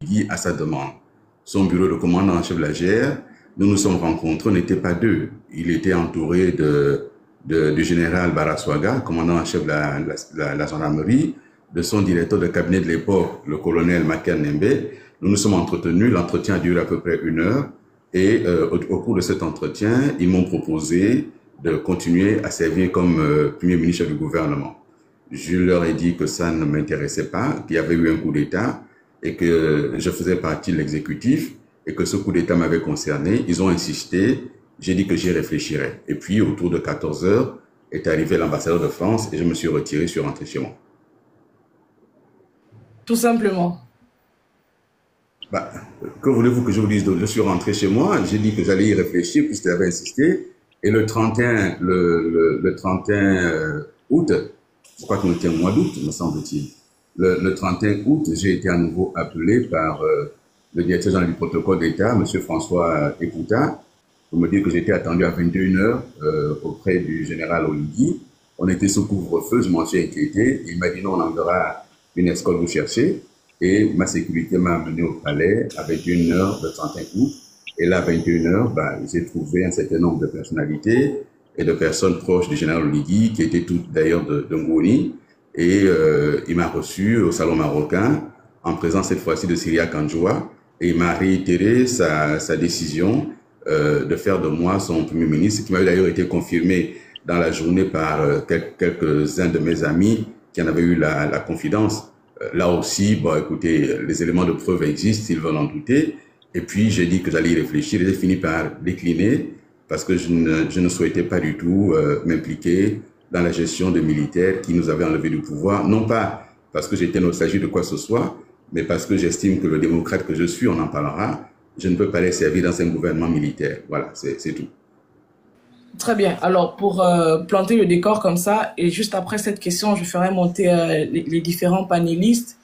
Oligui à sa demande. Son bureau de commandant en chef de la GR, nous nous sommes rencontrés, on n'était pas deux. Il était entouré du général Baraswaga, commandant en chef de la gendarmerie, de son directeur de cabinet de l'époque, le colonel Makan Nembe. Nous nous sommes entretenus, l'entretien a duré à peu près 1 heure, et au cours de cet entretien, ils m'ont proposé de continuer à servir comme premier ministre du gouvernement. Je leur ai dit que ça ne m'intéressait pas, qu'il y avait eu un coup d'État et que je faisais partie de l'exécutif et que ce coup d'État m'avait concerné. Ils ont insisté, j'ai dit que j'y réfléchirais. Et puis, autour de 14 heures, est arrivé l'ambassadeur de France et je me suis retiré, je suis rentré chez moi. Tout simplement. Bah, que voulez-vous que je vous dise d'autre? Je suis rentré chez moi, j'ai dit que j'allais y réfléchir puisqu'il avait insisté. Et le 31 août, je crois qu'on était au mois d'août, me semble-t-il. Le 31 août, j'ai été à nouveau appelé par le directeur général du protocole d'État, M. François Ekouta, pour me dire que j'étais attendu à 21 heures auprès du général Oligui. On était sous couvre-feu, je m'en suis inquiété. Il m'a dit non, on enverra une escorte vous chercher. Et ma sécurité m'a amené au palais à 21 heures le 31 août. Et là, à 21 heures, j'ai trouvé un certain nombre de personnalités et de personnes proches du général Oligui, qui étaient toutes d'ailleurs de Ngoni. Et il m'a reçu au salon marocain, en présence cette fois-ci de Syria Kanjoua, et il m'a réitéré sa décision de faire de moi son premier ministre, qui m'avait d'ailleurs été confirmé dans la journée par quelques-uns de mes amis qui en avaient eu la confidence. Là aussi, bon, écoutez, les éléments de preuve existent, s'ils veulent en douter. Et puis, j'ai dit que j'allais y réfléchir et j'ai fini par décliner parce que je ne souhaitais pas du tout m'impliquer dans la gestion de militaires qui nous avaient enlevé du pouvoir. Non pas parce que j'étais nostalgique de quoi que ce soit, mais parce que j'estime que le démocrate que je suis, on en parlera, je ne peux pas les servir dans un gouvernement militaire. Voilà, c'est tout. Très bien. Alors, pour planter le décor comme ça, et juste après cette question, je ferai monter les différents panélistes.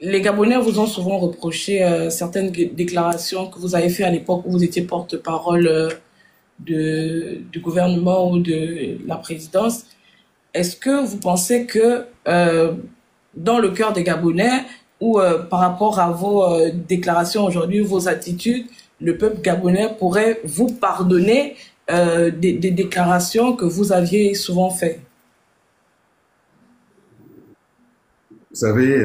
Les Gabonais vous ont souvent reproché certaines déclarations que vous avez faites à l'époque où vous étiez porte-parole du gouvernement ou de la présidence. Est-ce que vous pensez que dans le cœur des Gabonais ou par rapport à vos déclarations aujourd'hui, vos attitudes, le peuple gabonais pourrait vous pardonner des déclarations que vous aviez souvent faites? Vous savez,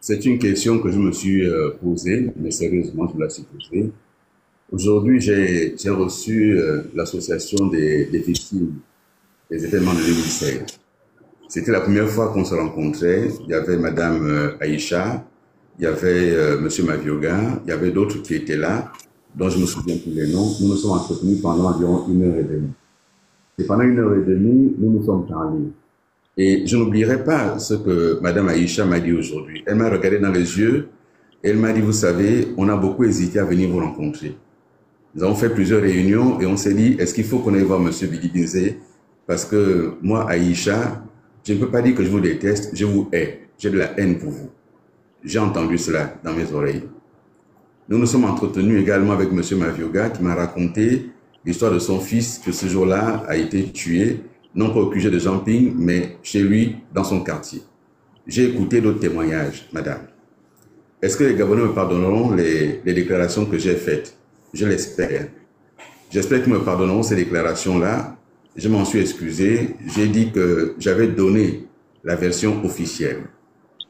c'est une question que je me suis posée, mais sérieusement, je me la suis posée. Aujourd'hui, j'ai reçu l'association des victimes des événements de 2016. C'était la première fois qu'on se rencontrait. Il y avait Madame Aïcha, il y avait Monsieur Mavioga, il y avait d'autres qui étaient là, dont je me souviens plus les noms. Nous nous sommes entretenus pendant environ 1 heure et demie. Et pendant 1 heure et demie, nous nous sommes parlé. Et je n'oublierai pas ce que Madame Aïcha m'a dit aujourd'hui. Elle m'a regardé dans les yeux et elle m'a dit, vous savez, on a beaucoup hésité à venir vous rencontrer. Nous avons fait plusieurs réunions et on s'est dit, est-ce qu'il faut qu'on aille voir Monsieur Bidi Binzé? Parce que moi, Aïcha, je ne peux pas dire que je vous déteste, je vous hais. J'ai de la haine pour vous. J'ai entendu cela dans mes oreilles. Nous nous sommes entretenus également avec M. Mavioga qui m'a raconté l'histoire de son fils que ce jour-là a été tué, non pas au QG de Jean-Ping, mais chez lui, dans son quartier. J'ai écouté d'autres témoignages, madame. Est-ce que les Gabonais me pardonneront les déclarations que j'ai faites? Je l'espère. J'espère qu'ils me pardonneront ces déclarations-là. Je m'en suis excusé. J'ai dit que j'avais donné la version officielle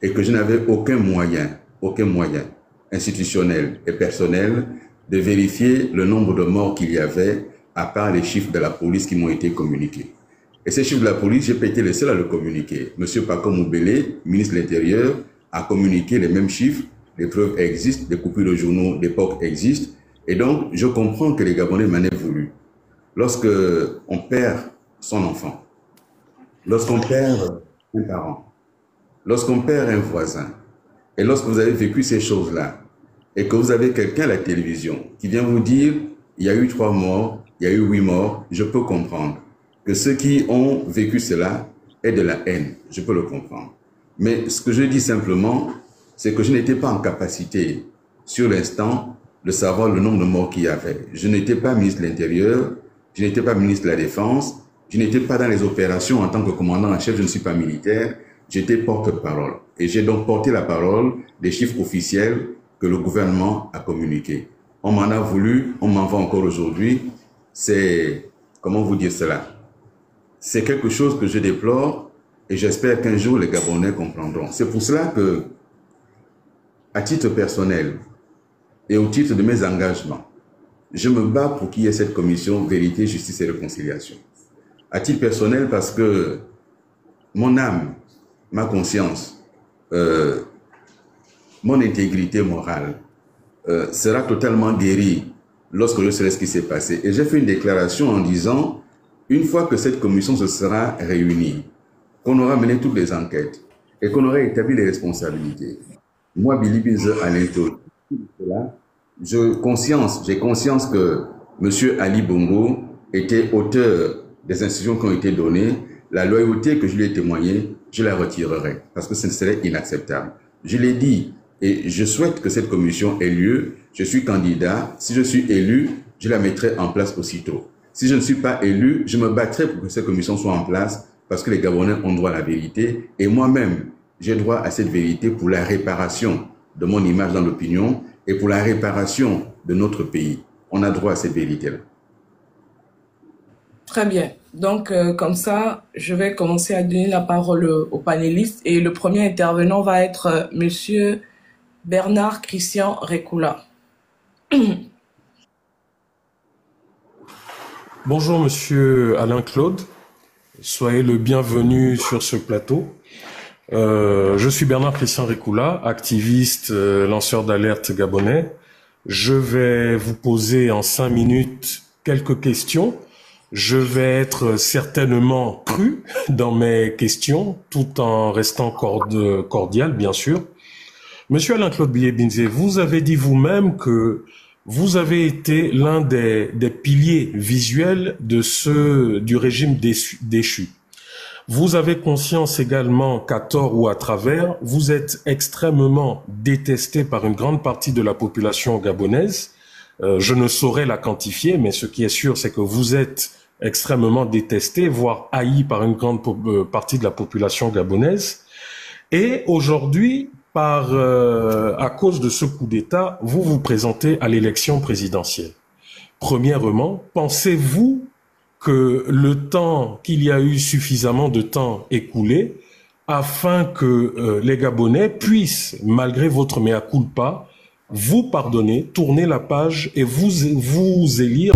et que je n'avais aucun moyen institutionnel et personnel de vérifier le nombre de morts qu'il y avait à part les chiffres de la police qui m'ont été communiqués. Et ces chiffres de la police, je n'ai pas été le seul à le communiquer. Monsieur Paco Moubele, ministre de l'Intérieur, a communiqué les mêmes chiffres. Les preuves existent, des coupures de journaux d'époque existent. Et donc, je comprends que les Gabonais m'en aient voulu. Lorsque on perd son enfant, lorsqu'on perd un parent, lorsqu'on perd un voisin, et lorsque vous avez vécu ces choses-là, et que vous avez quelqu'un à la télévision qui vient vous dire, il y a eu 3 morts, il y a eu 8 morts, je peux comprendre que ceux qui ont vécu cela aient de la haine, je peux le comprendre. Mais ce que je dis simplement, c'est que je n'étais pas en capacité, sur l'instant, de savoir le nombre de morts qu'il y avait. Je n'étais pas ministre de l'Intérieur, je n'étais pas ministre de la Défense, je n'étais pas dans les opérations en tant que commandant en chef, je ne suis pas militaire. j'étais porte-parole. Et j'ai donc porté la parole des chiffres officiels que le gouvernement a communiqués. On m'en a voulu, on m'en va encore aujourd'hui. C'est, comment vous dire cela? C'est quelque chose que je déplore et j'espère qu'un jour les Gabonais comprendront. C'est pour cela que, à titre personnel et au titre de mes engagements, je me bats pour qu'il y ait cette commission vérité, justice et réconciliation. À titre personnel parce que mon âme, ma conscience, mon intégrité morale sera totalement guérie lorsque je saurai ce qui s'est passé. Et j'ai fait une déclaration en disant, une fois que cette commission se sera réunie, qu'on aura mené toutes les enquêtes et qu'on aura établi les responsabilités, moi, Billy Binze Alinto, j'ai conscience que M. Ali Bongo était auteur des instructions qui ont été données. La loyauté que je lui ai témoignée, je la retirerai parce que ce serait inacceptable. Je l'ai dit et je souhaite que cette commission ait lieu. Je suis candidat. Si je suis élu, je la mettrai en place aussitôt. Si je ne suis pas élu, je me battrai pour que cette commission soit en place parce que les Gabonais ont droit à la vérité et moi-même, j'ai droit à cette vérité pour la réparation de mon image dans l'opinion et pour la réparation de notre pays. On a droit à cette vérité-là. Très bien. Donc, comme ça, je vais commencer à donner la parole aux panélistes. Et le premier intervenant va être Monsieur Bernard Christian Rekula. Bonjour, Monsieur Alain Claude. Soyez le bienvenu sur ce plateau. Je suis Bernard Christian Rekula, activiste, lanceur d'alerte gabonais. Je vais vous poser en 5 minutes quelques questions. Je vais être certainement cru dans mes questions, tout en restant cordial, bien sûr. Monsieur Alain-Claude Bilye-Binze, vous avez dit vous-même que vous avez été l'un des piliers visuels du régime déchu. Vous avez conscience également qu'à tort ou à travers, vous êtes extrêmement détesté par une grande partie de la population gabonaise. Je ne saurais la quantifier, mais ce qui est sûr, c'est que vous êtes extrêmement détesté, voire haï par une grande partie de la population gabonaise. Et aujourd'hui, à cause de ce coup d'État, vous vous présentez à l'élection présidentielle. Premièrement, pensez-vous que qu'il y a eu suffisamment de temps écoulé afin que les Gabonais puissent, malgré votre mea culpa, vous pardonner, tourner la page et vous élire